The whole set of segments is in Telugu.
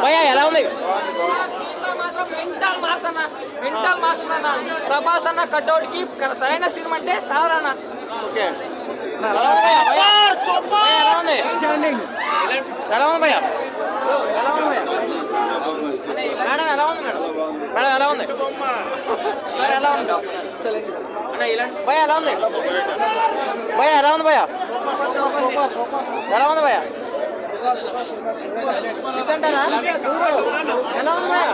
భయ్యా ఎలా ఉంది? మెంటల్ మాస్ అన్న. ప్రభాస్ అన్న కట్అవుట్ కి సరైన సినిమా అంటే సారన్న. ఎలా ఉంది భయ్యా? ఎలా ఉంది భయ్యా? ఎలా ఉంది భయ్యా? మేడం ఎలా ఉంది? మేడం ఎలా ఉంది? సార్ ఎలా ఉంది భయ్యా? ఎలా ఉంది భయ్యా? ఎలా ఉంది భయ్యా? ఎలా ఉంది భయ్యా? అంటారా? ఎలా ఉంది భయ్యా?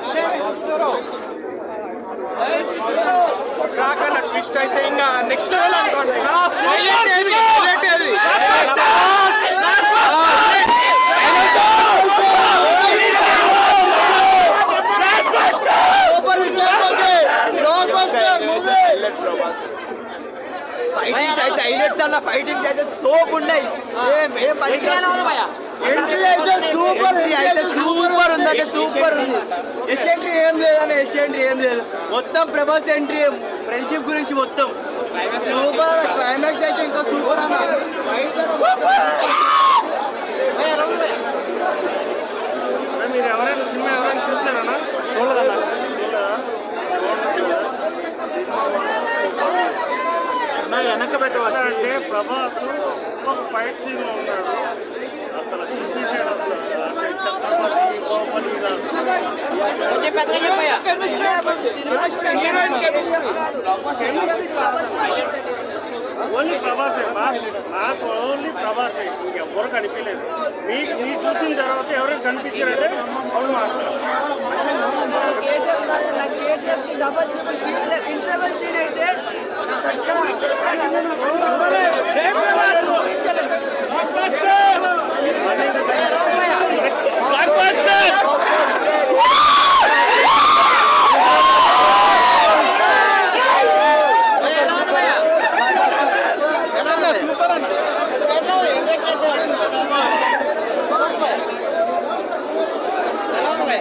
ట్విస్ట్ అయితే ఇంకా నెక్స్ట్ లెవెల్ అనుకోండి. హైలైట్స్ అన్న ఫైటింగ్స్ అయితే తోపు ఉన్నాయి. ఎంట్రీ అయితే సూపర్ అయితే సూపర్ ఉందంటే సూపర్ ఉంది. ఎస్ ఎంట్రీ ఏం లేదన్న, ఎస్ ఎంట్రీ ఏం లేదు. మొత్తం ప్రభాస్ ఎంట్రీ ఫ్రెండ్షిప్ గురించి మొత్తం సూపర్. క్లైమాక్స్ అయితే ఇంకా సూపర్ అన్న. మీరు ఎవరైనా సినిమా ఎవరైనా చూసారన్నా? చూడదన్నా? వెనక పెట్టవచ్చు అంటే ప్రభాస్ ఒక ఫైట్ సీన్ లో ఉన్నాడు. అసలు చూపించాడు ఓన్లీ ప్రభాసే. నాకు ఓన్లీ ప్రభాసే, ఇంకెవ్వరు కనిపించలేదు. మీరు చూసిన తర్వాత ఎవరైనా కనిపించారంటే అవును ఇంటర్వెల్ సీన్ అయితే ఎలా ఉంది?